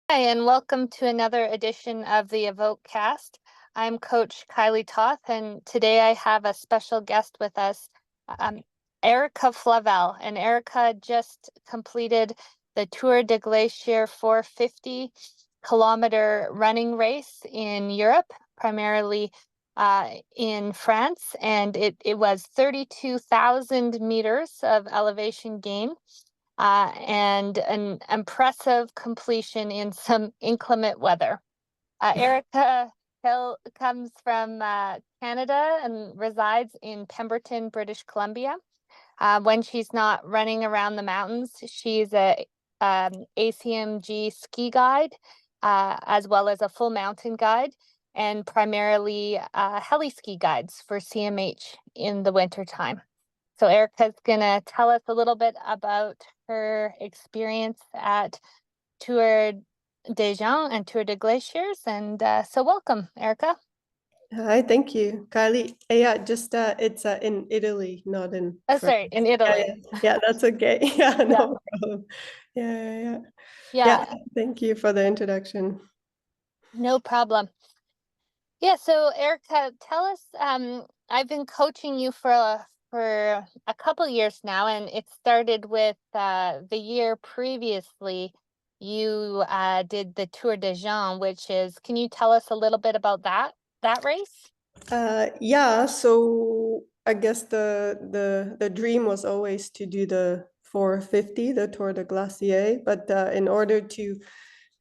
Hi, and welcome to another edition of the Evoke cast. I'm Coach Kylee Toth, and today I have a special guest with us, um, Erika Flavelle. And Erika just completed the Tor Des Glaciers 450-kilometer running race in Europe, primarily in France, and it was 32,000 meters of elevation gain and an impressive completion in some inclement weather. Erika Hill comes from Canada and resides in Pemberton, British Columbia. When she's not running around the mountains, she's a ACMG ski guide, as well as a full mountain guide, and primarily heli ski guides for CMH in the wintertime. So Erika's gonna tell us a little bit about her experience at Tour des Geants and Tour des Glaciers. And so welcome, Erika. Hi, thank you, Kylie. Yeah, just it's in Italy, not in Oh, France. sorry, in Yeah, Italy. yeah, yeah, that's okay. Yeah, Yeah, no problem. Yeah. yeah, Thank you for the introduction. no problem. Yeah, so Erika, tell us, I've been coaching you for a couple years now, and it started with the year previously you did the Tour des Geants, which is, can you tell us a little bit about that race? Yeah, so I guess the dream was always to do the 450, the Tor des Glaciers, but in order to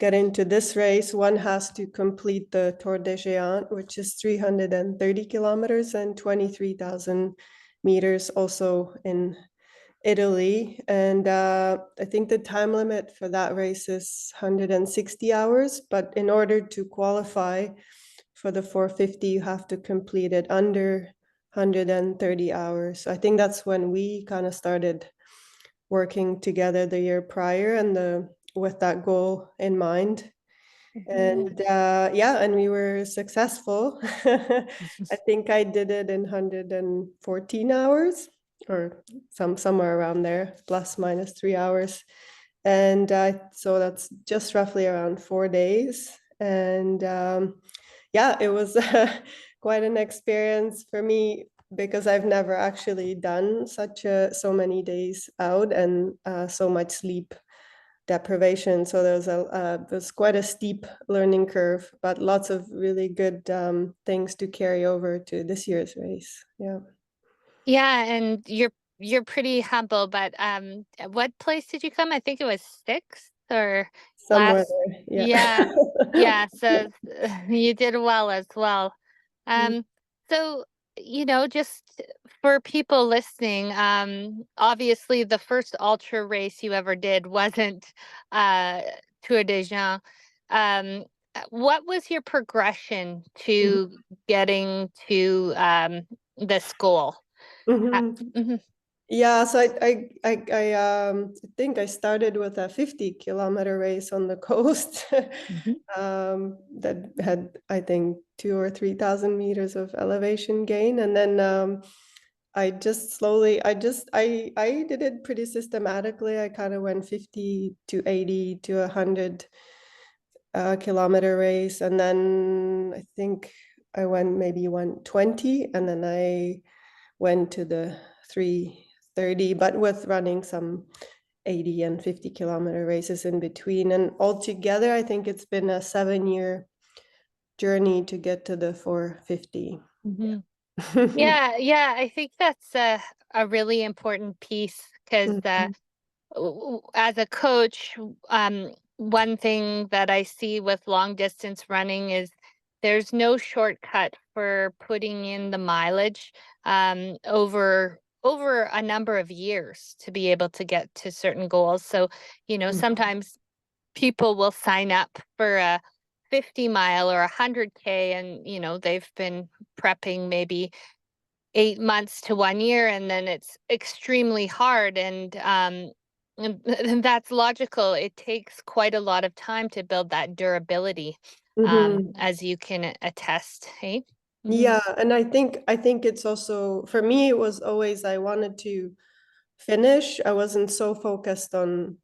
get into this race, one has to complete the Tor des Geants, which is 330 kilometers and 23,000 meters, also in Italy. And I think the time limit for that race is 160 hours. But in order to qualify for the 450, you have to complete it under 130 hours. So I think that's when we kind of started working together the year prior and with that goal in mind. And yeah, and we were successful. I think I did it in 114 hours or somewhere around there, plus minus 3 hours. And so that's just roughly around 4 days. And yeah, it was quite an experience for me because I've never actually done so many days out and so much sleep deprivation. So there's quite a steep learning curve, but lots of really good things to carry over to this year's race. Yeah. Yeah, and you're pretty humble, but what place did you come? I think it was sixth or Somewhere last. there. Yeah, Yeah. yeah. So you did well as well. Um, so just for people listening, obviously the first ultra race you ever did wasn't uh Tour des Geants. Um, what was your progression to getting to this goal? Mhm. Mhm, Yeah, so I think I started with a 50-kilometer race on the coast mhm. that had, I think, 2 or 3,000 meters of elevation gain. And then I just slowly, I did it pretty systematically. I kind of went 50 to 80 to 100 kilometer race. And then I think I went maybe 120, and then I went to the 330, but with running some 80 and 50-kilometer races in between. And altogether, I think it's been a 7-year journey to get to the 450. Mhm. Yeah, yeah, I think that's a really important piece because Mhm. as a coach, one thing that I see with long distance running is there's no shortcut for putting in the mileage over a number of years to be able to get to certain goals. So, sometimes people will sign up for a 50 mile or 100K and they've been prepping maybe 8 months to 1 year, and then it's extremely hard and that's logical. It takes quite a lot of time to build that durability, Mhm. as you can attest, hey? Hmm. Yeah, and I think it's also for me it was always I wanted to finish. I wasn't so focused on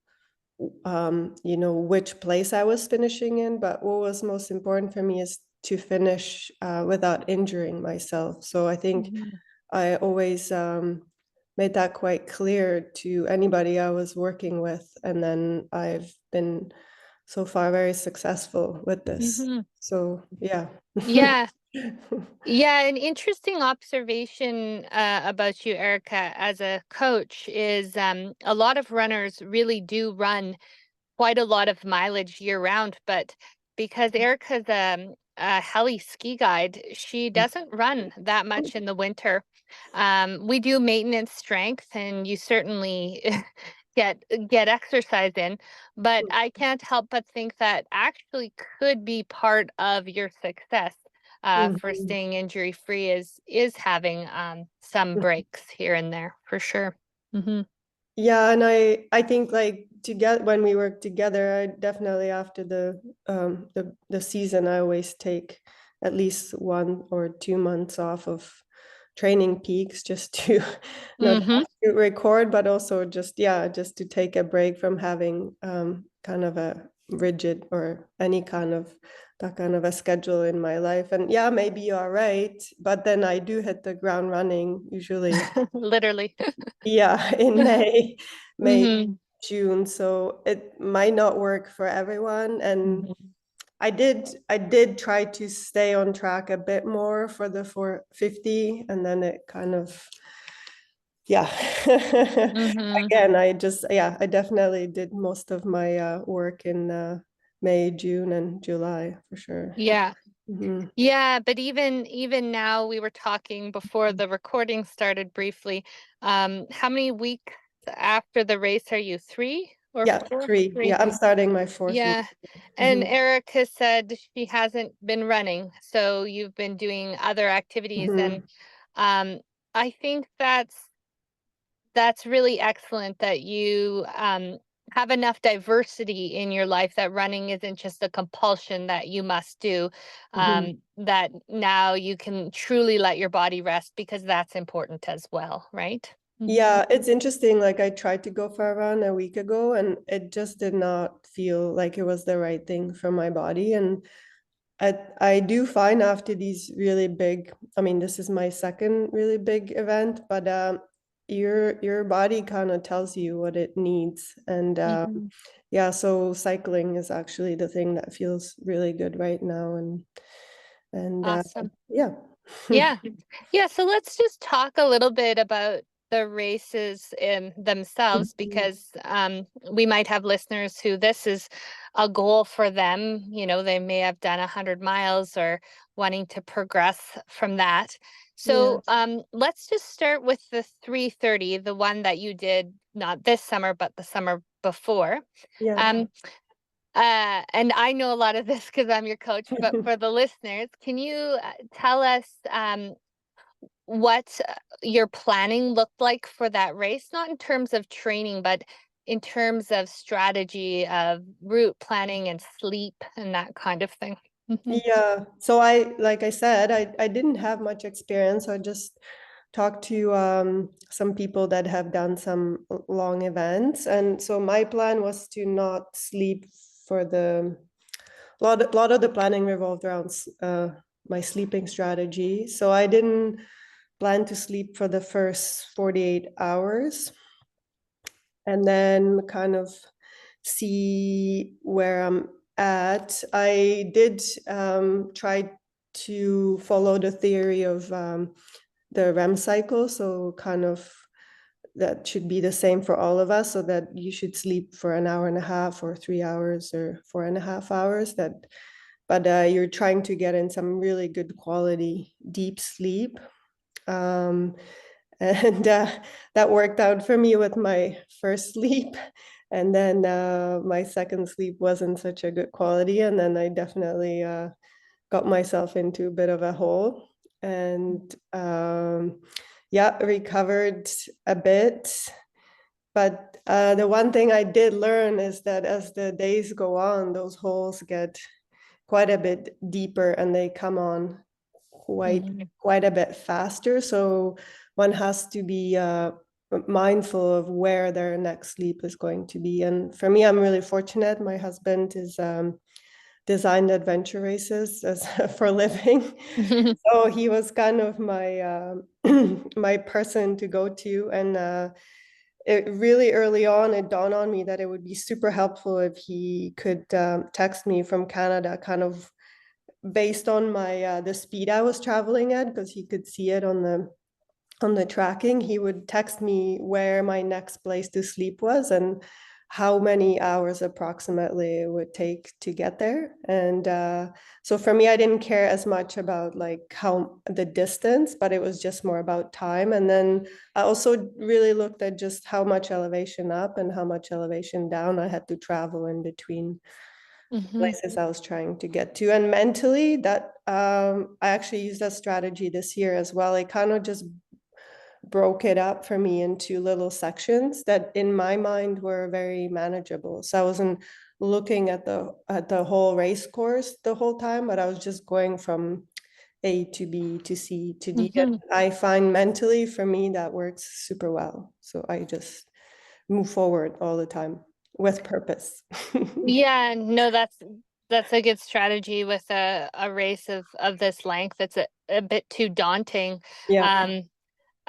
you know, which place I was finishing in, but what was most important for me is to finish without injuring myself. So I think Mhm. I always made that quite clear to anybody I was working with. And then I've been so far very successful with this. Mhm. So yeah. Yeah. Yeah, an interesting observation about you, Erica, as a coach is a lot of runners really do run quite a lot of mileage year round, but because Erica's a heli ski guide, she doesn't run that much in the winter. We do maintenance strength, and you certainly get exercise in, but I can't help but think that actually could be part of your success for Mhm. staying injury free is having some breaks here and there for sure. Hmm. Yeah, and I think like together when we work together, I definitely after the season, I always take at least 1 or 2 months off of training peaks just to not Hmm. to record, but also just yeah, just to take a break from having kind of a rigid or any kind of that kind of a schedule in my life. And yeah, maybe you are right, but then I do hit the ground running usually. Literally. Yeah, in May, Hmm. June. So it might not work for everyone. And Hmm. I did try to stay on track a bit more for the 450, and then it kind of, yeah. Hmm. Again, I definitely did most of my work in May, June, and July for sure. Yeah. Hmm. Yeah, but even now we were talking before the recording started briefly. How many weeks after the race are you? Three or Yeah, four? three. Three. Yeah, I'm starting my fourth week. Yeah. And Hmm. Erica said she hasn't been running, so you've been doing other activities. And Hmm. um, I think that's really excellent that you have enough diversity in your life that running isn't just a compulsion that you must do, Hmm. that now you can truly let your body rest because that's important as well, right? Hmm. Yeah, it's interesting. Like I tried to go for a run a week ago and it just did not feel like it was the right thing for my body. And I do find after these really big, I mean, this is my second really big event, but your body kind of tells you what it needs. And Hmm. yeah, so cycling is actually the thing that feels really good right now. And Awesome. yeah. Yeah. Yeah. So let's just talk a little bit about the races in themselves because we might have listeners who this is a goal for them. You know, they may have done 100 miles or wanting to progress from that. Yeah. So let's just start with the 330, the one that you did not this summer, but the summer before. Yeah. Um, and I know a lot of this because I'm your coach, but for the listeners, can you tell us what your planning looked like for that race? Not in terms of training, but in terms of strategy of route planning and sleep and that kind of thing. Hmm. Yeah. So like I said, I didn't have much experience. I just talked to some people that have done some long events. And so my plan was to not sleep for lot of the planning revolved around my sleeping strategy. So I didn't plan to sleep for the first 48 hours and then kind of see where I'm at. I did try to follow the theory of the REM cycle, so kind of that should be the same for all of us, so that you should sleep for an hour and a half or 3 hours or 4.5 hours. But you're trying to get in some really good quality deep sleep. Um, and that worked out for me with my first sleep. And then my second sleep wasn't such a good quality. And then I definitely got myself into a bit of a hole. And yeah, recovered a bit. But the one thing I did learn is that as the days go on, those holes get quite a bit deeper and they come on quite Hmm. quite a bit faster. So one has to be mindful of where their next sleep is going to be. And for me, I'm really fortunate. My husband is designed adventure races as for a living. So he was kind of my my person to go to. And it really early on, it dawned on me that it would be super helpful if he could text me from Canada, kind of based on my the speed I was traveling at, because he could see it on the tracking. He would text me where my next place to sleep was and how many hours approximately it would take to get there. And so for me, I didn't care as much about like how the distance, but it was just more about time. And then I also really looked at just how much elevation up and how much elevation down I had to travel in between Hmm. places I was trying to get to. And mentally, that I actually used that strategy this year as well. It kind of just broke it up for me into little sections that in my mind were very manageable. So I wasn't looking at the whole race course the whole time, but I was just going from A to B to C to D. And Hmm. I find mentally for me that works super well. So I just move forward all the time with purpose. Yeah, no, that's a good strategy with a race of this length. It's a bit too daunting. Yeah. Um,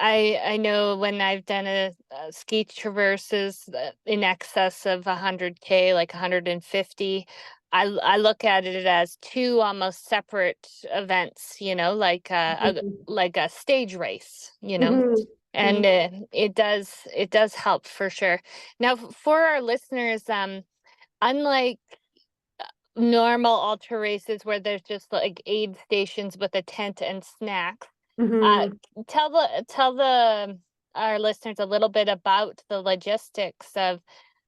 I know when I've done a ski traverses in excess of 100K, like 150, I look at it as two almost separate events, Mhm. like a stage race, Mhm. and Mhm. it does help for sure. Now, for our listeners, unlike normal ultra races where there's just like aid stations with a tent and snacks, uh, Mhm. tell the our listeners a little bit about the logistics of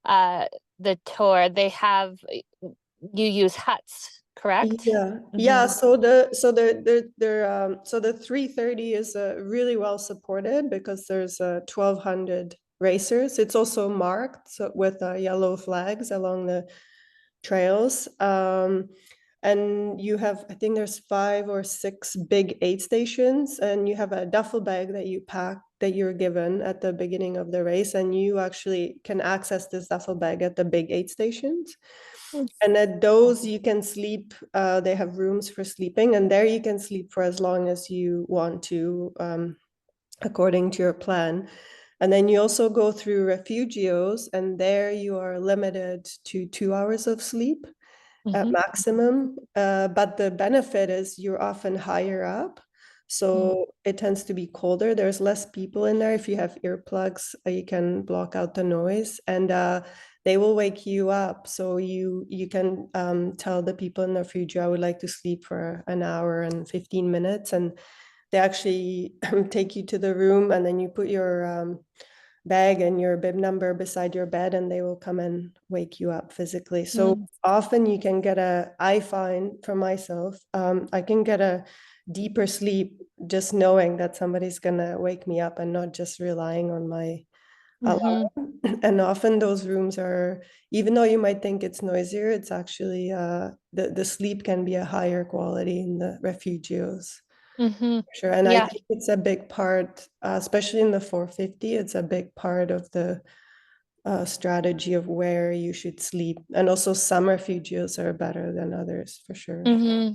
uh the tour. They have you use huts, correct? Yeah, Mm-hmm. yeah. So the 330 is really well supported because there's 1,200 racers. It's also marked so with yellow flags along the trails. And you have, I think there's 5 or 6 big aid stations, and you have a duffel bag that you pack that you're given at the beginning of the race, and you actually can access this duffel bag at the big aid stations. And at those, you can sleep. They have rooms for sleeping, and there you can sleep for as long as you want to, according to your plan. And then you also go through refugios, and there you are limited to 2 hours of sleep at Mm-hmm. maximum. But the benefit is you're often higher up. So it tends to be colder. There's less people in there. If you have earplugs, you can block out the noise, and they will wake you up. So you can tell the people in the refugee, I would like to sleep for an hour and 15 minutes. And they actually take you to the room, and then you put your bag and your bib number beside your bed, and they will come and wake you up physically. So Mm-hmm. often you can get I find for myself, I can get a deeper sleep just knowing that somebody's gonna wake me up and not just relying on my Mm-hmm. alarm. And often those rooms are, even though you might think it's noisier, it's actually the sleep can be a higher quality in the refugios. Mm-hmm. Sure. And I Yeah. think it's a big part, especially in the 450, it's a big part of the strategy of where you should sleep. And also some refugios are better than others for sure. Mm-hmm.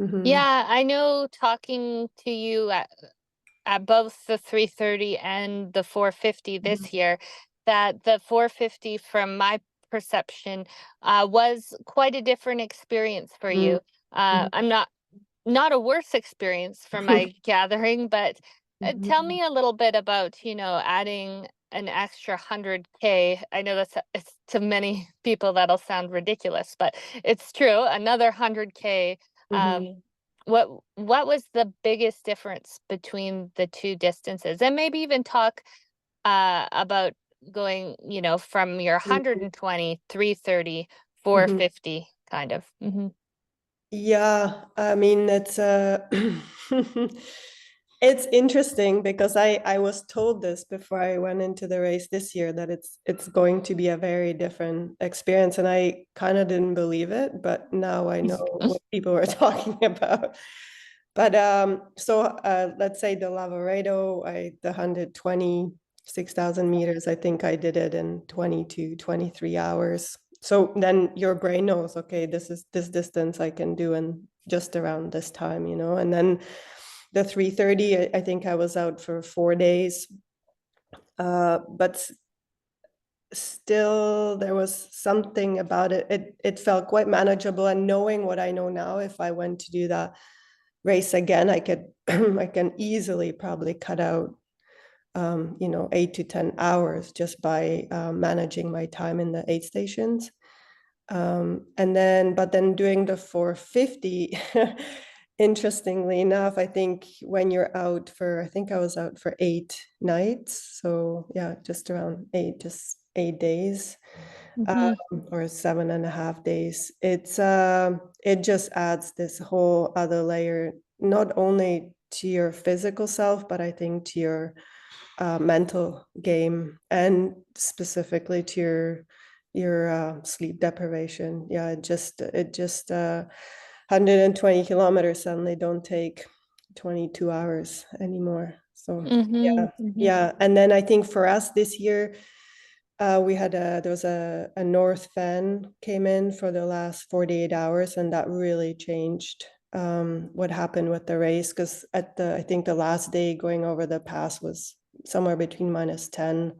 Hmm. Yeah, I know talking to you at both the 330 and the 450 this year, that the 450, from my perception, was quite a different experience for Hmm. you. I'm not a worse experience from my gathering, but tell Hmm. me a little bit about, adding an extra 100K. I know it's to many people that'll sound ridiculous, but it's true. Another 100K. Hmm. What was the biggest difference between the two distances? And maybe even talk about going, from your 120, 330, four Hmm. fifty kind of. Hmm. Yeah, I mean it's interesting because I was told this before I went into the race this year that it's going to be a very different experience, and I kind of didn't believe it, but now I know what people were talking about. But so let's say the Lavaredo, the 120 6,000 meters. I think I did it in 22, 23 hours. So then your brain knows, okay, this is this distance I can do in just around this time, you know. And then the 330, I think I was out for 4 days. But still there was something about it. It felt quite manageable. And knowing what I know now, if I went to do that race again, I could I can easily probably cut out 8 to 10 hours just by managing my time in the aid stations. But then doing the 450, interestingly enough, I think when you're out for, I think I was out for 8 nights. So yeah, just around just 8 days, Mhm. or 7.5 days. It just adds this whole other layer, not only to your physical self, but I think to your mental game, and specifically to your sleep deprivation. Yeah, it just 120 kilometers suddenly don't take 22 hours anymore. So Mhm. yeah, Mhm. yeah. And then I think for us this year, there was a north fan came in for the last 48 hours, and that really changed what happened with the race, because I think the last day going over the pass was somewhere between -10,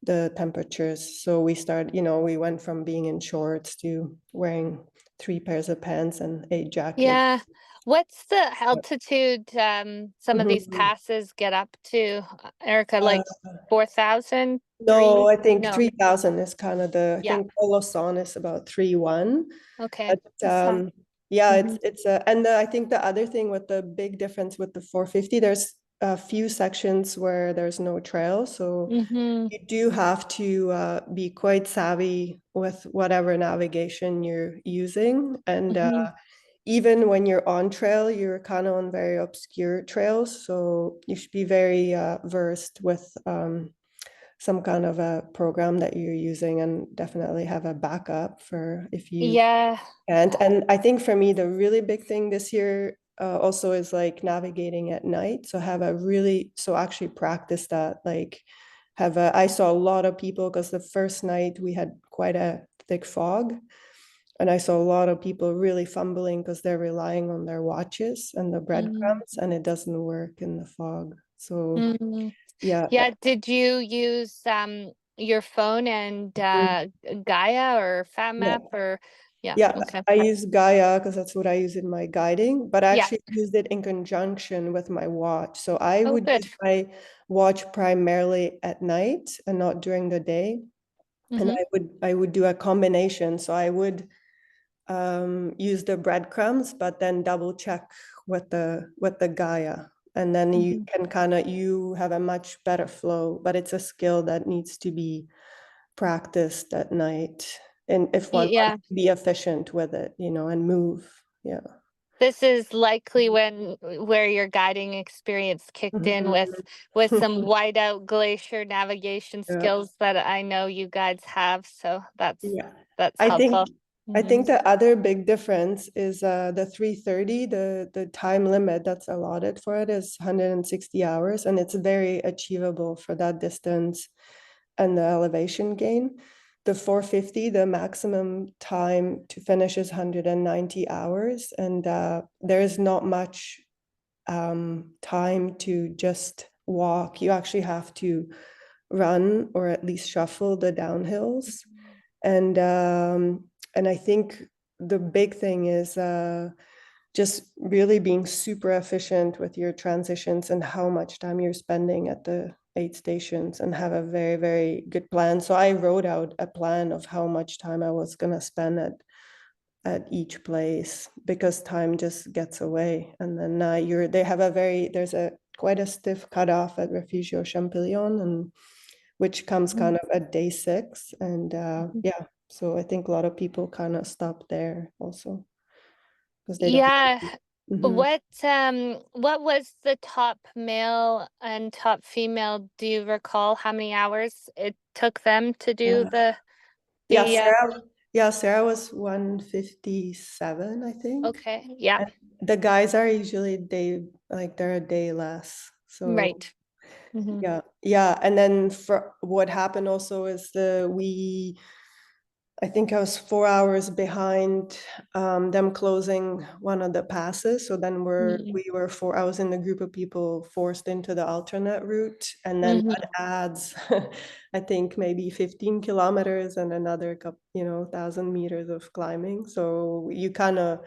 the temperatures. So we went from being in shorts to wearing 3 pairs of pants and a jacket. Yeah. What's the altitude some of these Mhm. passes get up to, Erica, Uh, like 4,000, no, I think No. 3,000 is kind of I Yeah. think Olosan is about 3,1. Okay. But That's not. yeah, Mhm. I think the other thing with the big difference with the 450, there's a few sections where there's no trail, so Mhm. you do have to be quite savvy with whatever navigation you're using. And Mhm. even when you're on trail, you're kind of on very obscure trails, so you should be very versed with some kind of a program that you're using, and definitely have a backup for if you Yeah. and I think for me, the really big thing this year also is like navigating at night. So actually practice that. Like, I saw a lot of people, because the first night we had quite a thick fog. And I saw a lot of people really fumbling because they're relying on their watches and the Mm. breadcrumbs, and it doesn't work in the fog. So, Mm. yeah. Yeah. Did you use your phone and Mhm. Gaia or Yeah. FatMap or yeah, Yeah, okay. I use Gaia because that's what I use in my guiding, but I Yeah. actually used it in conjunction with my watch. So I Oh, would good. use my watch primarily at night and not during the day. And Mm-hmm. I would do a combination. So I would use the breadcrumbs, but then double check with the Gaia. And then you Mm-hmm. can you have a much better flow, but it's a skill that needs to be practiced at night, and if one Yeah. wants to be efficient with it, and move. Yeah. This is likely where your guiding experience kicked in Mhm. with some whiteout glacier navigation Yeah. skills that I know you guys have. So Yeah. that's I helpful. think I Hmm. think the other big difference is the 330, the time limit that's allotted for it is 160 hours, and it's very achievable for that distance and the elevation gain. The 450, the maximum time to finish is 190 hours, and there is not much time to just walk. You actually have to run or at least shuffle the downhills. And I think the big thing is just really being super efficient with your transitions and how much time you're spending at the aid stations, and have a very, very good plan. So I wrote out a plan of how much time I was going to spend at each place, because time just gets away. And then they have there's a quite a stiff cutoff at Refugio Champollion, and which comes kind of at day 6. And yeah, so I think a lot of people kind of stop there also, because they don't. Yeah. Mhm. What was the top male and top female? Do you recall how many hours it took them to do Yeah. Yeah, the Sarah was 157, I think. okay, yeah, And the guys are usually they're a day less. So right. Mhm. Yeah. And then for what happened also is I think I was 4 hours behind them closing one of the passes. So then Mm. I was in the group of people forced into the alternate route. And then Mhm. that adds, I think maybe 15 kilometers and another couple, 1,000 meters of climbing. So you kind of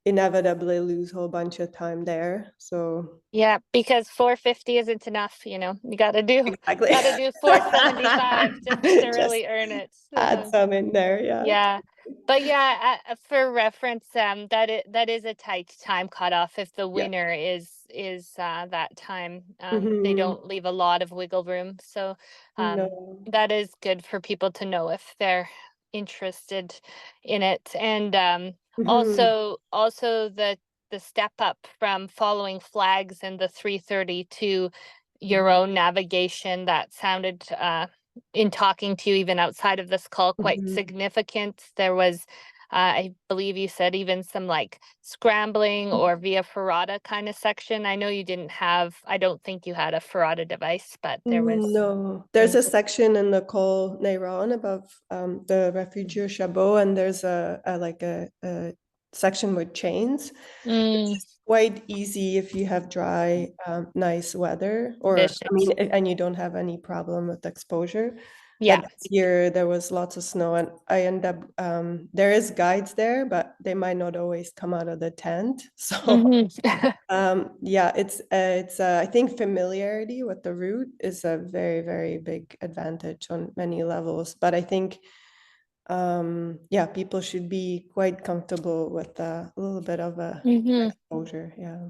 inevitably lose a whole bunch of time there. So Yeah, because 450 isn't enough, you know. You exactly. gotta do 475 just to Just really earn it. add some in there. Yeah. Yeah. But yeah, for reference, that is a tight time cutoff. If the Yeah. winner is that time, they Hmm. don't leave a lot of wiggle room. So No. that is good for people to know if they're interested in it. And Hmm. also the step up from following flags in the 330 to your Hmm. own navigation, that sounded in talking to you even outside of this call quite Hmm. significant. There was I believe you said even some like scrambling or via ferrata kind of section. I know you didn't have, I don't think you had a ferrata device, but there was. No, there's a section in the Col Neyron above the Refugier Chabot, and there's a section with chains, which Mm, is quite easy if you have dry, nice weather, or I conditions. mean, and you don't have any problem with exposure. Yeah. But this year there was lots of snow, and I end up there is guides there, but they might not always come out of the tent, so. Hmm. Yeah, I think familiarity with the route is a very, very big advantage on many levels. But I think, yeah, people should be quite comfortable with a little bit of a Hmm. exposure. Yeah.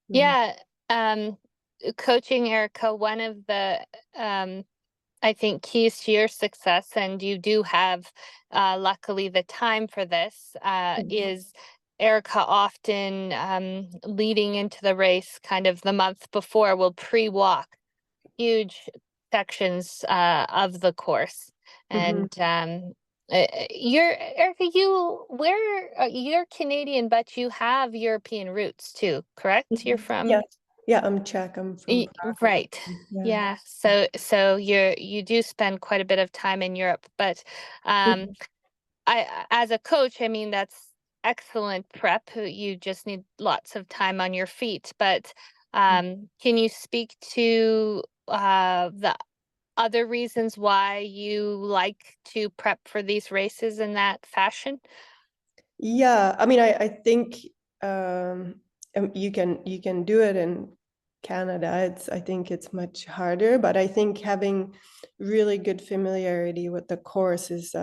Mhm. Yeah. Um, Coaching Erica, one of the I think keys to your success, and you do have luckily the time for this, Mhm. is Erica often leading into the race kind of the month before will pre-walk huge sections of the course. Mhm. And you're Erica, you're Canadian, but you have European roots too, correct? You're Mhm. Yeah. from Yeah, I'm Czech. I'm from Prague. Right. Yeah. Yeah. So you do spend quite a bit of time in Europe, but um Mhm. as a coach, I mean that's excellent prep. You just need lots of time on your feet. But can you speak to the other reasons why you like to prep for these races in that fashion? Yeah, I mean, I think you can do it in Canada. I think it's much harder, but I think having really good familiarity with the course is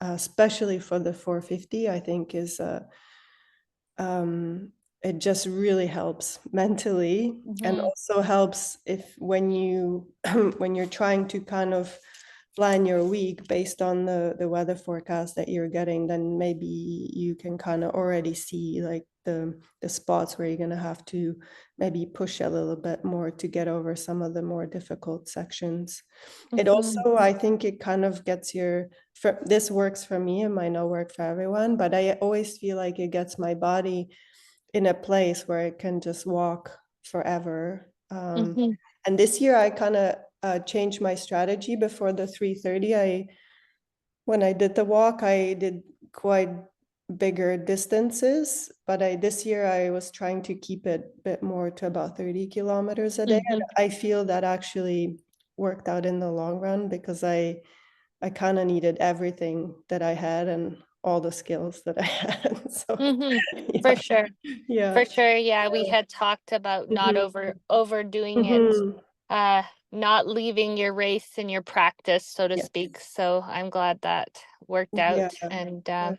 especially for the 450, I think is it just really helps mentally, and Hmm. also helps if when you when you're trying to kind of plan your week based on the weather forecast that you're getting, then maybe you can kind of already see like the spots where you're going to have to maybe push a little bit more to get over some of the more difficult sections. It Hmm. also, I think it kind of gets this works for me, it might not work for everyone, but I always feel like it gets my body in a place where it can just walk forever. Hmm. And this year I kind of changed my strategy before the 330. When I did the walk, I did quite bigger distances, but this year I was trying to keep it a bit more to about 30 kilometers a day. And Hmm. I feel that actually worked out in the long run because I kind of needed everything that I had and all the skills that I had. So Hmm. For yeah, sure. yeah. For sure, yeah, we had talked about not Mhm. overdoing it, Mhm. uh, not leaving your race in your practice, so to Yes. speak. So I'm glad that worked Yeah. out. And Yeah.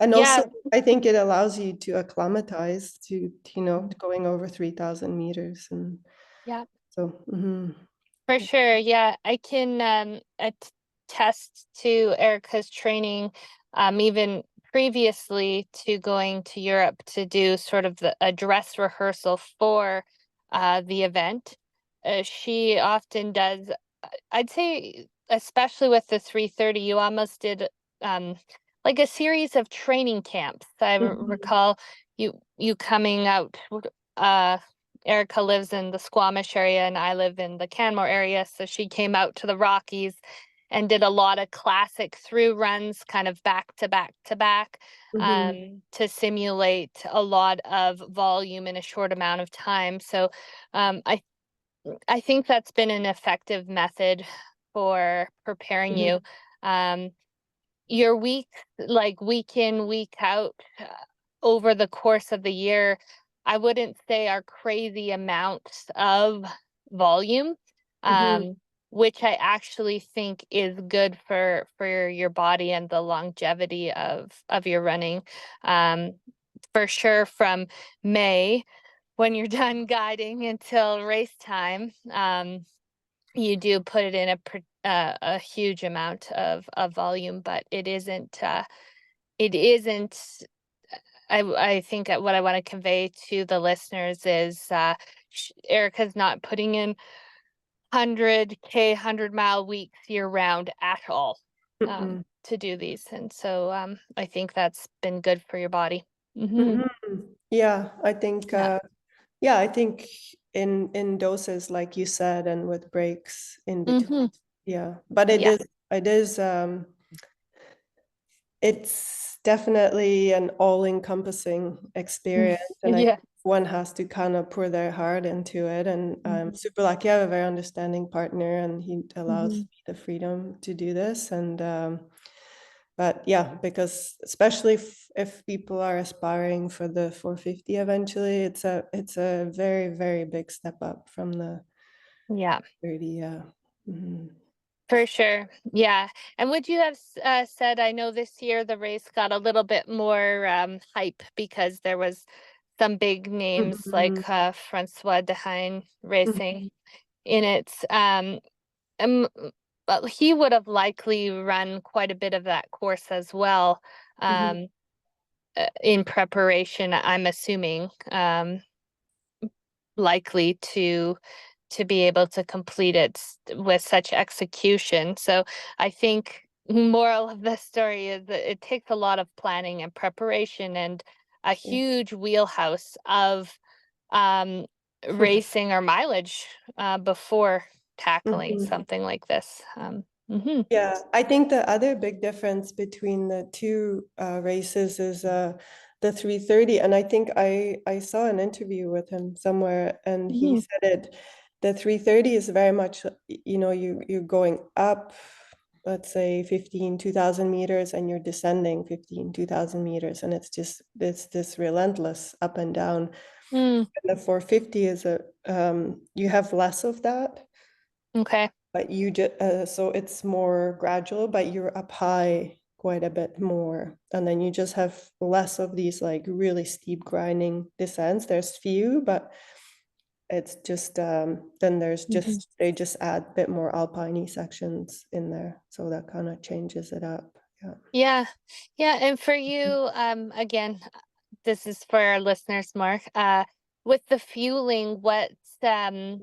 And yeah, also, I think it allows you to acclimatize to, mm, going over 3,000 meters. And yeah, so, for sure. Yeah, I can attest to Erica's training, even previously to going to Europe to do sort of a dress rehearsal for the event. She often does, I'd say, especially with the 330, you almost did um, like a series of training camps. I mhm. recall you coming out. Uh, Erika lives in the Squamish area and I live in the Canmore area. So she came out to the Rockies and did a lot of classic through runs, kind of back to back to back, to simulate a lot of volume in a short amount of time. So I think that's been an effective method for preparing you. Um, your week, like week in, week out, over the course of the year, I wouldn't say are crazy amounts of volume, which I actually think is good for your body and the longevity of your running. For sure, from May, when you're done guiding, until race time, you do put it in a huge amount of volume, but it isn't I think what I want to convey to the listeners is Erika's not putting in 100 mile weeks year round at all, to do these, and so I think that's been good for your body. Yeah, I think Yeah. I think in doses like you said, and with breaks in between. Yeah, but Yeah. it is it's definitely an all-encompassing experience, and I Yeah. think one has to kind of pour their heart into it. And I'm super lucky. I have a very understanding partner, and he allows me the freedom to do this. And but yeah, because especially if people are aspiring for the 450 eventually, it's a very, very big step up from the Yeah. 30. Yeah. For sure. Yeah. And would you have said, I know this year the race got a little bit more hype because there was some big names like Francois Dehaene racing in it. Um, but he would have likely run quite a bit of that course as well, in preparation, I'm assuming, likely to be able to complete it with such execution. So I think moral of the story is that it takes a lot of planning and preparation and a huge wheelhouse of racing or mileage before tackling something like this. Yeah, I think the other big difference between the two races is the 330. And I think I saw an interview with him somewhere, and he said it. The 330 is very much, you're going up, let's say 2,000 meters, and you're descending 2,000 meters, and it's this relentless up and down. Mm, And the 450 is you have less of that. okay. But you just so it's more gradual, but you're up high quite a bit more, and then you just have less of these like really steep grinding descents. There's few, but it's just then there's just they just add a bit more alpine sections in there, so that kind of changes it up. Yeah. Yeah. Yeah. And for you, again, this is for our listeners, Mark. With the fueling, um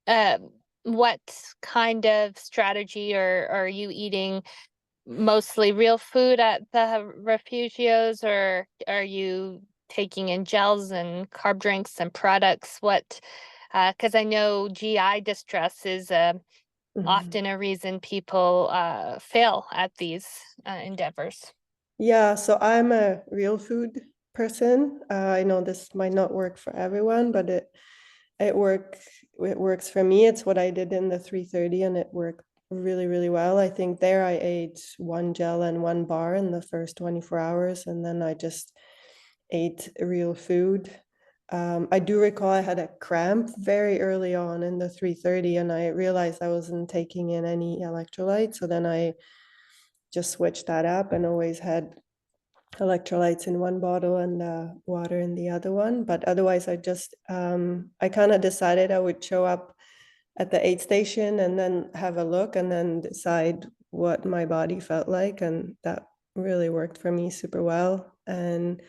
uh what kind of strategy, or are you eating mostly real food at the refugios, or are you taking in gels and carb drinks and products? Because I know GI distress is often a reason people fail at these endeavors. Yeah, so I'm a real food person. I know this might not work for everyone, but it work it works for me. It's what I did in the 330, and it worked really, really well. I think there I ate one gel and one bar in the first 24 hours, and then I just ate real food. I do recall I had a cramp very early on in the 330, and I realized I wasn't taking in any electrolytes. So then I just switched that up and always had electrolytes in one bottle and water in the other one. But otherwise, I kind of decided I would show up at the aid station and then have a look and then decide what my body felt like. And that really worked for me super well. And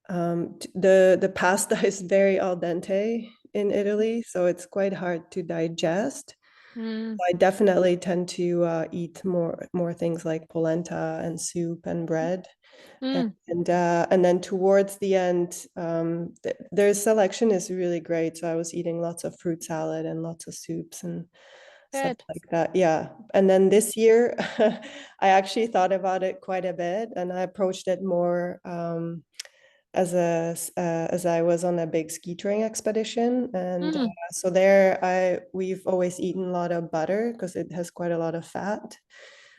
the pasta is very al dente in Italy, so it's quite hard to digest. Mm, I definitely tend to eat more things like polenta and soup and bread. mm, And then towards the end, their selection is really great. So I was eating lots of fruit salad and lots of soups and stuff good. like that. Yeah. And then this year, I actually thought about it quite a bit, and I approached it more as I was on a big ski touring expedition, and Mm, so there we've always eaten a lot of butter because it has quite a lot of fat.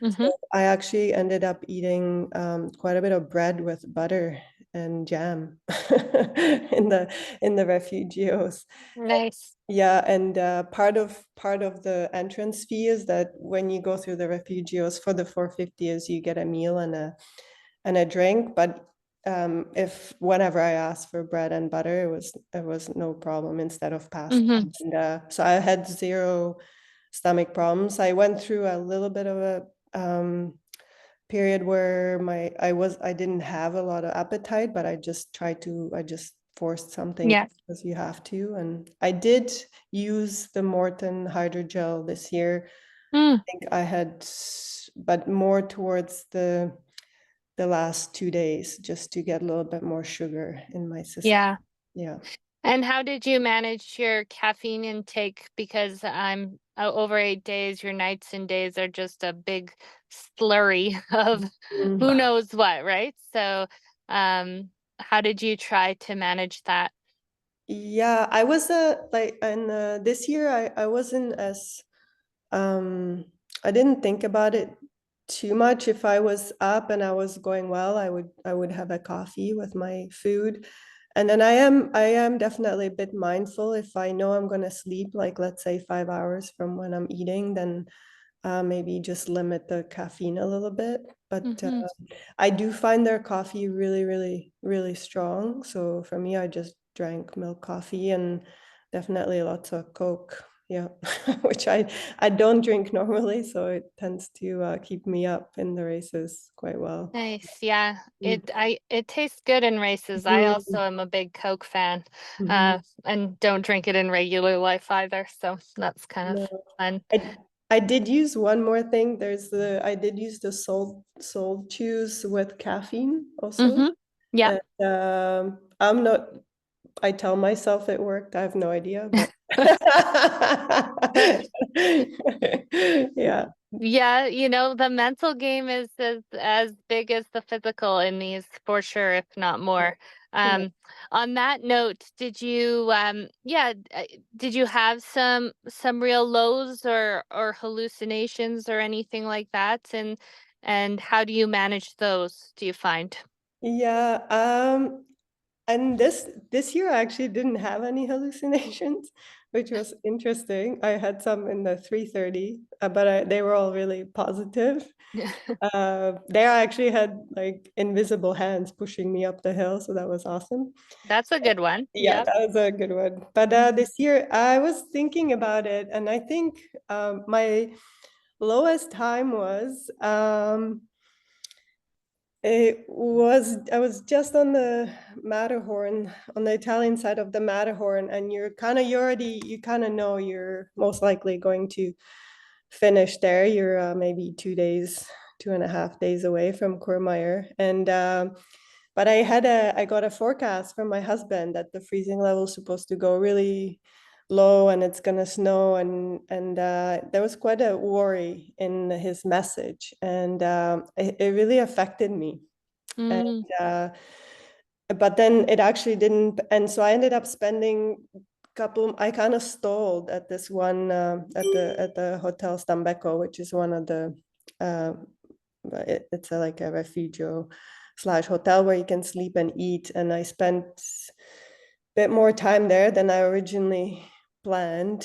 mm-hmm. So I actually ended up eating quite a bit of bread with butter and jam in the refugios. Nice. Yeah, and part of the entrance fee is that when you go through the refugios for the 450 is you get a meal and a drink. But if whenever I asked for bread and butter, it was no problem instead of pasta. Mm-hmm. And so I had zero stomach problems. I went through a little bit of a period where I didn't have a lot of appetite, but I just forced something Yeah. because you have to. And I did use the Morton hydrogel this year. Mm, I think I had, but more towards the last 2 days, just to get a little bit more sugar in my system. yeah. Yeah. And how did you manage your caffeine intake? Because I'm over 8 days, your nights and days are just a big slurry of Mm. who knows what, right? So, how did you try to manage that? Yeah, I was like, and this year I wasn't as um I didn't think about it too much. If I was up and I was going well, I would have a coffee with my food. And then I am definitely a bit mindful. If I know I'm gonna sleep, like let's say 5 hours from when I'm eating, then maybe just limit the caffeine a little bit. But Mm-hmm. I do find their coffee really, really, really strong. So for me, I just drank milk coffee and definitely lots of Coke. Yeah, which I don't drink normally, so it tends to keep me up in the races quite well. Nice. Yeah. Mm. It tastes good in races. I also Mhm, am a big Coke fan. mhm. And don't drink it in regular life either, so that's kind of No, fun. I I did use one more thing. I did use the salt chews with caffeine also. Mm-hmm. Yeah. And I'm not, I tell myself it worked. I have no idea, but yeah. Yeah, the mental game is as big as the physical in these for sure, if not more. Yeah. Um, on that note, did you have some real lows or hallucinations or anything like that? And how do you manage those, do you find? Yeah, and this year I actually didn't have any hallucinations, which was interesting. I had some in the 330, but they were all really positive. There I actually had like invisible hands pushing me up the hill, so that was awesome. That's a good one. Yeah, Yep. that was a good one. But this year I was thinking about it, and I think my lowest time was I was just on the Matterhorn, on the Italian side of the Matterhorn, and you kind of know you're most likely going to finish there. You're maybe 2 days, 2.5 days away from Courmayeur. And but I got a forecast from my husband that the freezing level is supposed to go really low and it's gonna snow, and there was quite a worry in his message, and it really affected me. And Mm, uh, but then it actually didn't, and so I ended up spending couple. I kind of stalled at this one at the Hotel Stambeco, which is one of the uh, it's like a refugio slash hotel where you can sleep and eat. And I spent a bit more time there than I originally planned,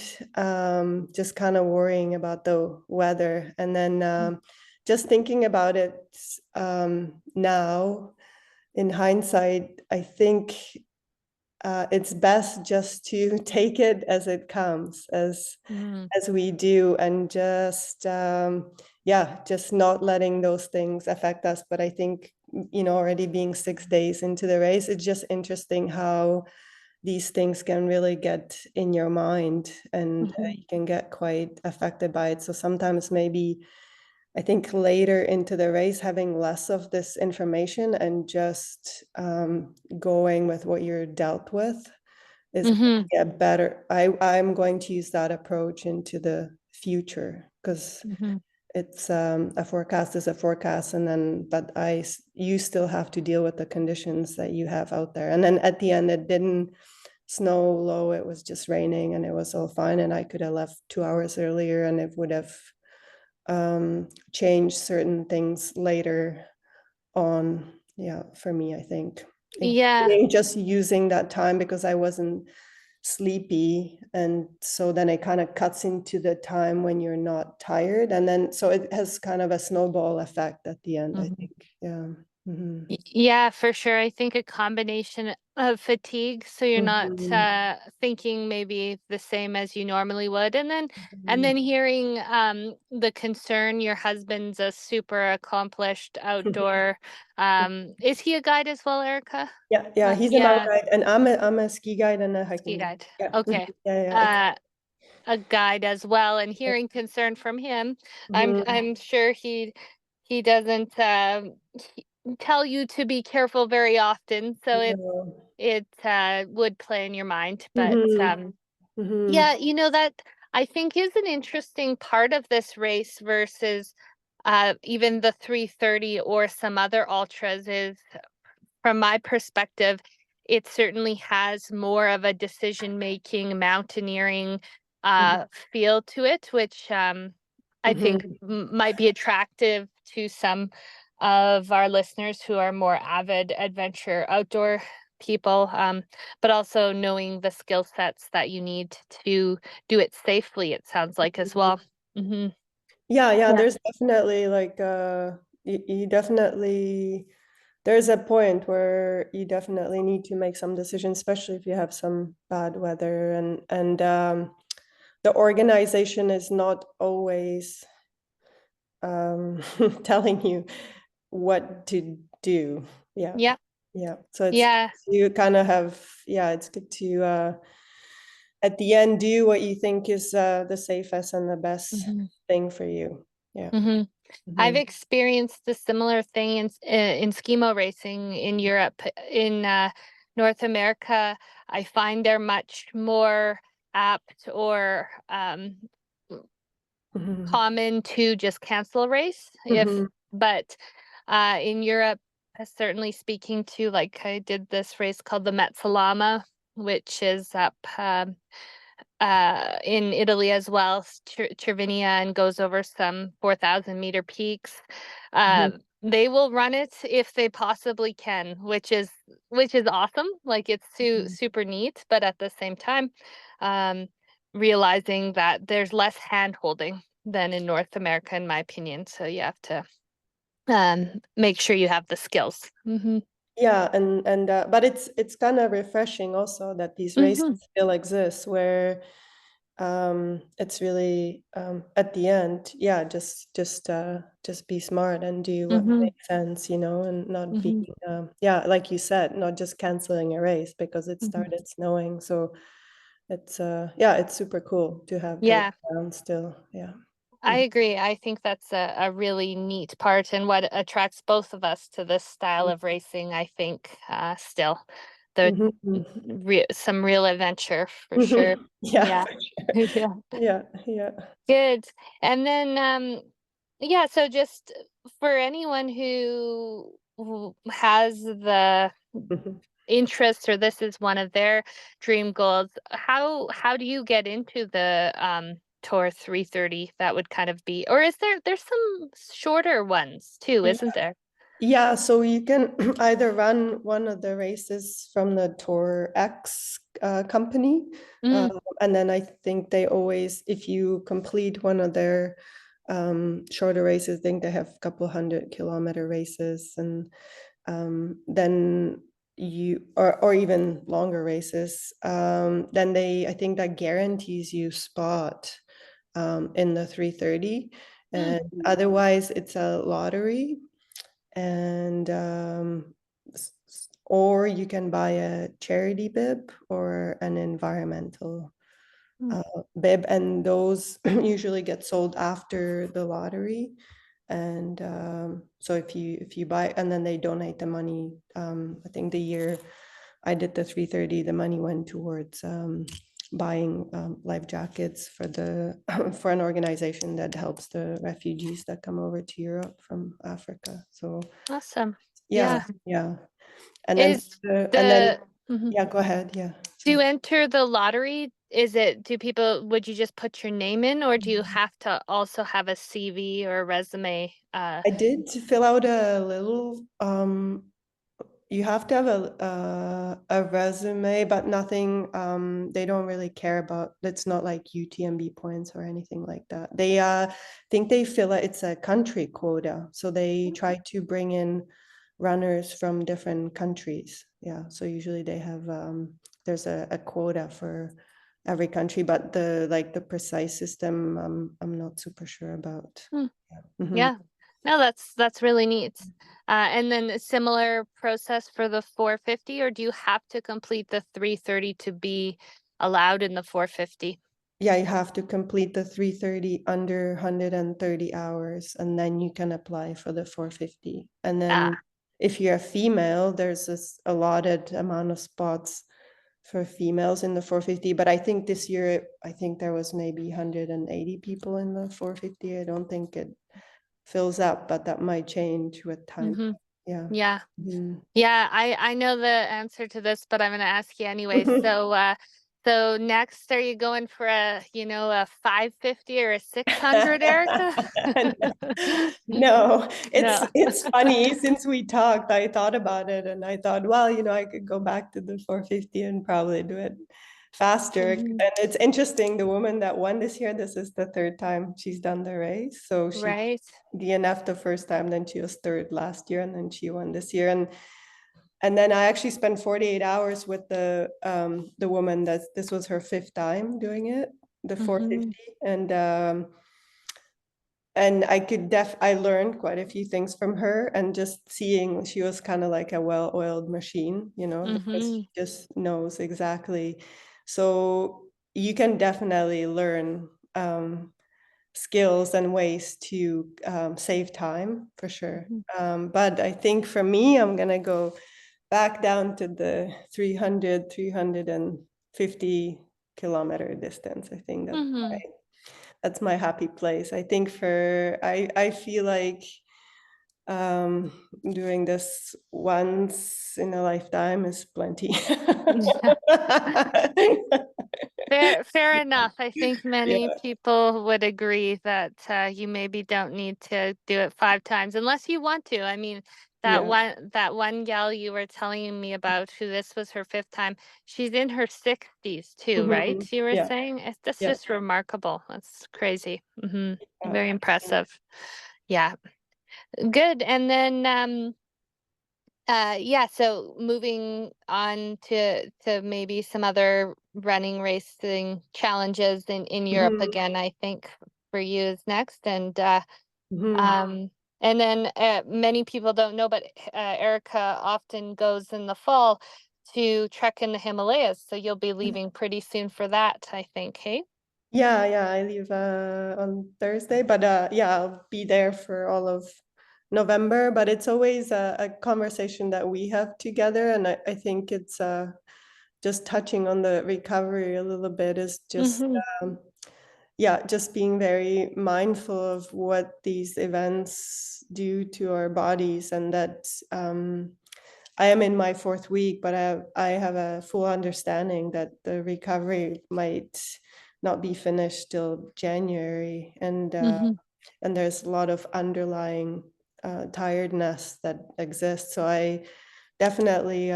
just kind of worrying about the weather. And then just thinking about it now in hindsight, I think it's best just to take it as it comes, mm, as we do, and just yeah, just not letting those things affect us. But I think already being 6 days into the race, it's just interesting how these things can really get in your mind, and you can get quite affected by it. So sometimes maybe I think later into the race, having less of this information and just going with what you're dealt with is Mm-hmm. get better. I'm going to use that approach into the future, because Mm-hmm. it's a forecast is a forecast, and then you still have to deal with the conditions that you have out there. And then at the end, it didn't snow low, it was just raining, and it was all fine. And I could have left 2 hours earlier, and it would have changed certain things later on. Yeah, for me, I think, Yeah. including just using that time because I wasn't sleepy, and so then it kind of cuts into the time when you're not tired, and then so it has kind of a snowball effect at the end, I Mhm. think. Yeah. Hmm. Yeah, for sure. I think a combination of fatigue, so you're not Hmm. thinking maybe the same as you normally would, and then hearing the concern. Your husband's a super accomplished outdoor. Is he a guide as well, Erika? Yeah, he's a mountain Yeah, guide, and I'm a ski guide and a ski hiking guide. guide. Yeah. Mhm. Okay. Yeah, yeah, it's Uh, a guide as well, and hearing concern from him, mhm. I'm sure he doesn't tell you to be careful very often, so No. it would play in your mind. But Mhm. Mhm. yeah, that I think is an interesting part of this race versus even the 330 or some other ultras is, from my perspective, it certainly has more of a decision-making, mountaineering Mhm. feel to it, which I think Mhm. might be attractive to some of our listeners who are more avid adventure outdoor people, but also knowing the skill sets that you need to do it safely, it sounds like as well. Hmm. Yeah, Yeah. there's definitely like you definitely there's a point where you definitely need to make some decisions, especially if you have some bad weather, and the organization is not always telling you what to do. Yeah. Yeah. Yeah. So it's Yeah. you kind of have, yeah, it's good to at the end do what you think is the safest and the best Hmm. thing for you. Yeah. Hmm. I've Mhm. experienced a similar thing in skimo racing in Europe. In North America, I find they're much more apt or Mhm. common to just cancel a race if, Mhm. but in Europe, certainly speaking to, like, I did this race called the Mezzalama, which is up in Italy as well, Cervinia, and goes over some 4,000-meter peaks. Mhm. Uh, they will run it if they possibly can, which is awesome. Like, it's Mhm. super neat, but at the same time, um, realizing that there's less hand holding than in North America, in my opinion. So you have to make sure you have the skills. Hmm. Yeah, and but it's kind of refreshing also that these races Hmm. still exist, where it's really at the end, yeah, just be smart and do what Hmm. makes sense, and not be Hmm. yeah, like you said, not just canceling a race because it Hmm. started snowing. So it's yeah, it's super cool to have those Yeah. around still. Yeah. I agree. I think that's a really neat part and what attracts both of us to this style of racing. I think still the Mhm. some real adventure for sure. Mhm. Yeah, Yeah. for sure. Yeah. Yeah, yeah. Good. And then yeah, so just for anyone who has the Mhm. interest, or this is one of their dream goals, how do you get into the Tor 330? That would kind of be, or is there's some shorter ones too, isn't there? Yeah, so you can either run one of the races from the Tour X company, Mm, and then I think they always, if you complete one of their shorter races, I think they have a couple 100-kilometer races, and then or even longer races, then I think that guarantees you spot in the 330, mm, and otherwise it's a lottery, and or you can buy a charity bib or an environmental bib, and those usually get sold after the lottery. And so if you buy, and then they donate the money. I think the year I did the 330, the money went towards buying life jackets for the for an organization that helps the refugees that come over to Europe from Africa. So Awesome. yeah, Yeah. yeah. And then Is the mhm. yeah, go ahead. Yeah. To enter the lottery, would you just put your name in, or do you have to also have a CV or a resume? I did fill out a little you have to have a resume, but nothing they don't really care about. It's not like UTMB points or anything like that. They think they feel like it's a country quota, so they try to bring in runners from different countries. Yeah, so usually they have there's a quota for every country, but the precise system I'm not super sure about. Hmm. Yeah. Mhm. Yeah. No, that's really neat. And then a similar process for the 450, or do you have to complete the 330 to be allowed in the 450? Yeah, you have to complete the 330 under 130 hours, and then you can apply for the 450. And then Ah. if you're a female, there's this allotted amount of spots for females in the 450. But I think this year, I think there was maybe 180 people in the 450. I don't think it fills up, but that might change with time. Mm-hmm. Yeah. Yeah. Mhm. Yeah, I know the answer to this, but I'm gonna ask you anyway. So next, are you going for a 550 or a 600, Erika? No, No. it's funny. Since we talked, I thought about it, and I thought, well, I could go back to the 450 and probably do it faster. Mhm. And it's interesting, the woman that won this year, this is the third time she's done the race. So she Right. DNF the first time, then she was third last year, and then she won this year. And then I actually spent 48 hours with the woman that this was her fifth time doing it, the Mm-hmm. 450. And I learned quite a few things from her, and just seeing she was kind of like a well-oiled machine, because Mm-hmm. she just knows exactly. So you can definitely learn skills and ways to save time for sure. But I think for me, I'm gonna go back down to the 350-kilometer distance. I think Mm-hmm. that's my happy place. I think I feel like doing this once in a lifetime is plenty. Fair enough. I think many Yeah, people would agree that you maybe don't need to do it 5 times unless you want to. I mean, yeah. that one gal you were telling me about, who this was her fifth time, she's in her 60s too, right? Mhm. You were Yeah, saying that's yeah. just remarkable. That's crazy. Yeah. Very impressive. Yeah, good. And then yeah, so moving on to maybe some other running racing challenges in Europe Mhm. again, I think for you is next. Mhm. Um and then many people don't know, but Erika often goes in the fall to trek in the Himalayas. So you'll be leaving pretty soon for that, I think. Hey? Yeah, I leave on Thursday, but yeah, I'll be there for all of November. But it's always a conversation that we have together, and I think it's just touching on the recovery a little bit is just Mm-hmm. yeah, just being very mindful of what these events do to our bodies, and that I am in my fourth week, but I have a full understanding that the recovery might not be finished till January, Mm-hmm. and there's a lot of underlying tiredness that exists. So I definitely,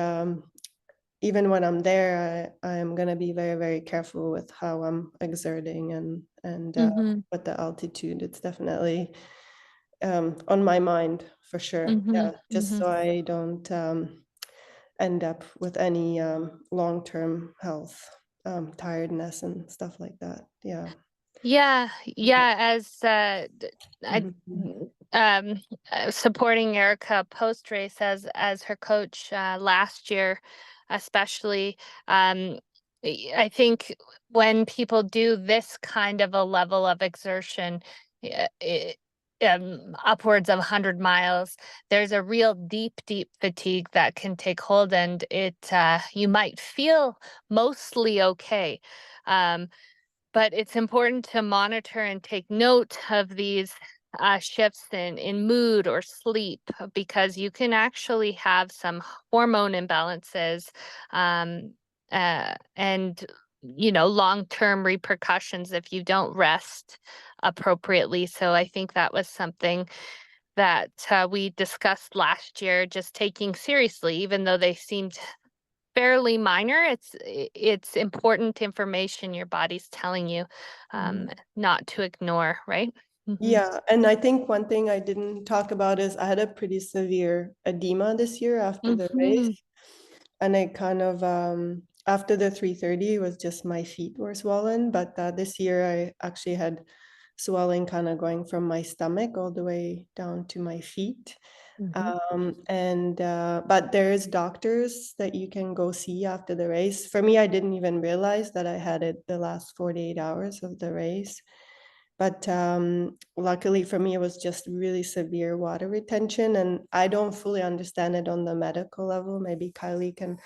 even when I'm there, I am gonna be very, very careful with how I'm exerting, and Mm-hmm. with the altitude. It's definitely on my mind for sure. Mm-hmm. Yeah, just Mm-hmm. so I don't end up with any long-term health tiredness and stuff like that. Yeah. Yeah, as I Mhm. supporting Erika post race as her coach last year, especially. I think when people do this kind of a level of exertion, upwards of 100 miles, there's a real deep fatigue that can take hold, and you might feel mostly okay. Um, but it's important to monitor and take note of these shifts in mood or sleep, because you can actually have some hormone imbalances, and long-term repercussions if you don't rest appropriately. So I think that was something that we discussed last year, just taking seriously, even though they seemed fairly minor. It's important information your body's telling you not to ignore, right? Yeah, and I think one thing I didn't talk about is I had a pretty severe edema this year after the race, Mm-hmm. and I kind of after the 3:30 it was just my feet were swollen, but this year I actually had swelling kind of going from my stomach all the way down to my feet. Mm-hmm. And but there is doctors that you can go see after the race. For me, I didn't even realize that I had it the last 48 hours of the race. But luckily for me, it was just really severe water retention. And I don't fully understand it on the medical level. Maybe Kylee can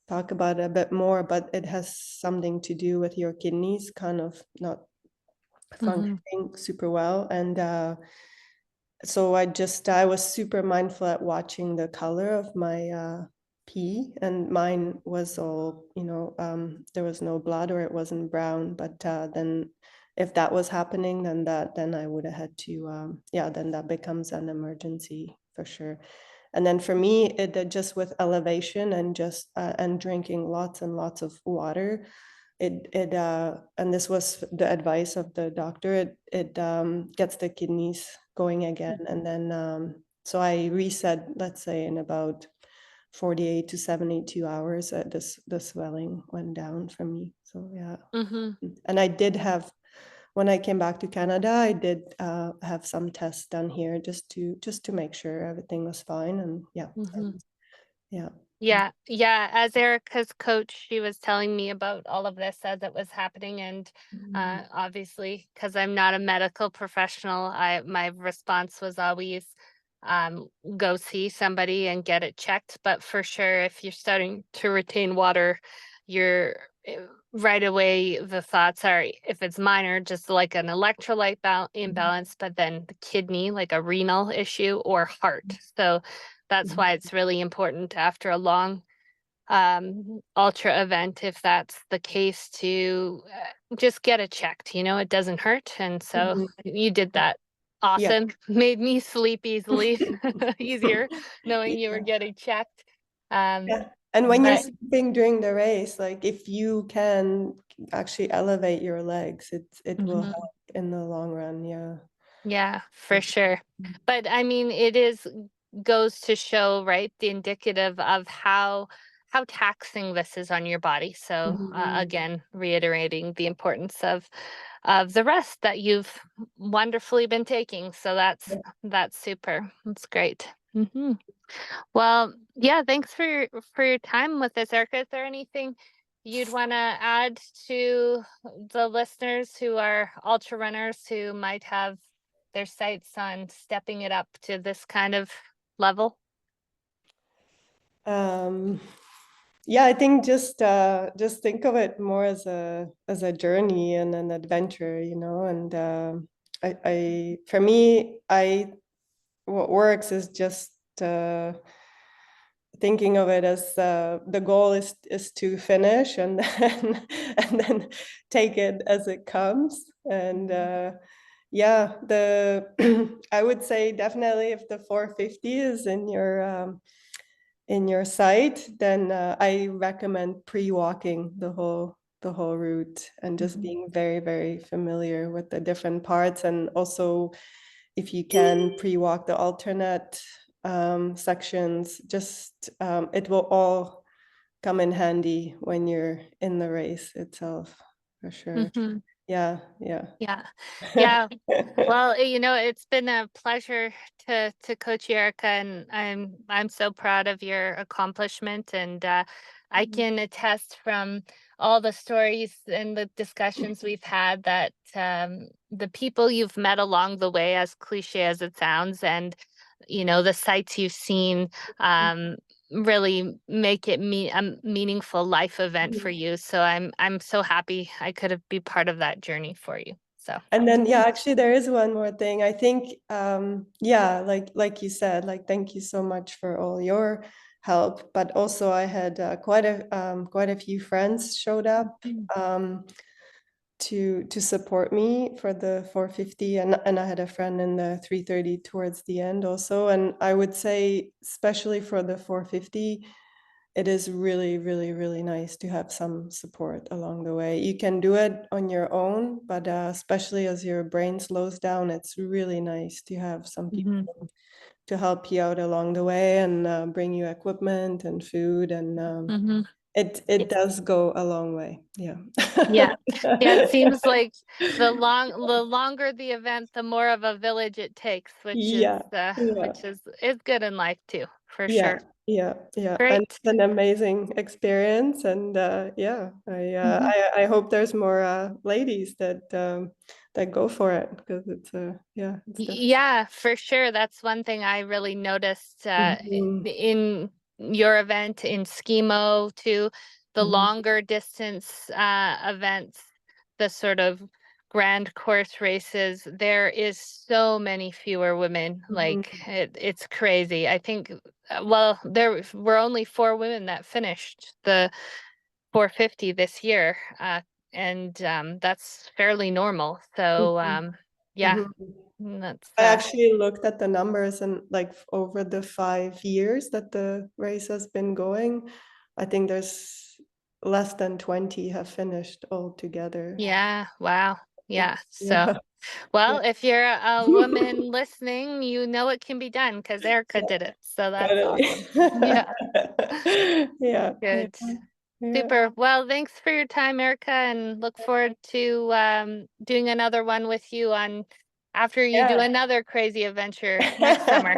talk about it a bit more, but it has something to do with your kidneys kind of not Mm-hmm. functioning super well. And so I was super mindful at watching the color of my pee, and mine was all, there was no blood or it wasn't brown. But then if that was happening, then I would have had to, then that becomes an emergency for sure. And then for me, it just with elevation and just and drinking lots and lots of water, and this was the advice of the doctor, it gets the kidneys going again. And then so I reset, let's say in about 48 to 72 hours, the swelling went down for me. So yeah. Mm-hmm. And I did have, when I came back to Canada, I did have some tests done here just to make sure everything was fine. And yeah, Mm-hmm. yeah. Yeah. As Erika's coach, she was telling me about all of this as it was happening, and obviously, because I'm not a medical professional, my response was always go see somebody and get it checked. But for sure, if you're starting to retain water, you're right away the thoughts are, if it's minor, just like an electrolyte imbalance, but then the kidney, like a renal issue, or heart. So that's why it's really important after a long ultra event, if that's the case, to just get it checked. It doesn't hurt. And so Mhm. you did that. Yeah. Awesome. Made me sleep easily, easier knowing you were Yeah. getting checked. Um, Yeah. And when you're but sleeping during the race, like if you can actually elevate your legs, it will Mhm. help in the long run. Yeah. Yeah, for sure. But I mean, goes to show, right, the indicative of how taxing this is on your body. So Mhm. again, reiterating the importance of the rest that you've wonderfully been taking. So that's super. That's great. Well, yeah, thanks for your time with us, Erika. Is there anything you'd want to add to the listeners who are ultra runners who might have their sights on stepping it up to this kind of level? Um, yeah, I think just think of it more as a journey and an adventure, and I for me, what works is just thinking of it as the goal is to finish, and then and then take it as it comes. And yeah, the I would say definitely if the 450 is in your sight, then I recommend pre-walking the whole route and just Mhm. being very, very familiar with the different parts. And also, if you can pre-walk the alternate sections, just it will all come in handy when you're in the race itself, for sure. Mhm. Yeah, yeah. Yeah. Yeah. Well, it's been a pleasure to coach Erika, and I'm so proud of your accomplishment. And I can attest from all the stories and the discussions we've had that the people you've met along the way, as cliche as it sounds, and the sights you've seen, really make it a meaningful life event for you. So I'm so happy I could have be part of that journey for you. So. And then, yeah, actually, there is one more thing. I think, yeah, like you said, like thank you so much for all your help. But also, I had quite a few friends showed up to support me for the 450, and I had a friend in the 330 towards the end also. And I would say, especially for the 450, it is really, really, really nice to have some support along the way. You can do it on your own, but especially as your brain slows down, it's really nice to have some Mhm. people to help you out along the way and bring you equipment and food. And Mhm. it does go a long way. Yeah. Yeah. Yeah, it seems like the longer the event, the more of a village it takes, Yeah. Yeah. which is good in life too, for Yeah, sure. yeah, yeah, and Great. it's an amazing experience, and yeah, Mhm. I hope there's more ladies that go for it because it's yeah, it's definitely. Yeah, for sure. That's one thing I really noticed Mhm, in your event in Skimo too. The mhm, longer distance events, the sort of grand course races, there is so many fewer women. Like mhm, it's crazy. I think, well, there were only 4 women that finished the 450 this year, and that's fairly normal. So mhm, yeah. mhm. That's I actually looked at the numbers and like over the 5 years that the race has been going, I think there's less than 20 have finished altogether. yeah, wow. Yeah. So, Yeah, yeah. well, if you're a woman listening, you know it can be done because Erika Yeah. did it. So that's Totally. awesome. Yeah, Yeah, yeah, good. yeah. Super. Well, thanks for your time, Erika, and look forward to doing another one with you on after you do Yeah. another crazy adventure next summer.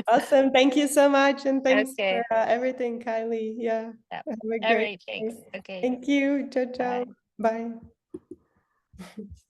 Awesome. Thank you so much. And thanks for Okay. everything, Kylie. Yeah. Yep. Have a All great right, thanks. day. Okay. Thank you. Ciao, ciao. Bye. Bye.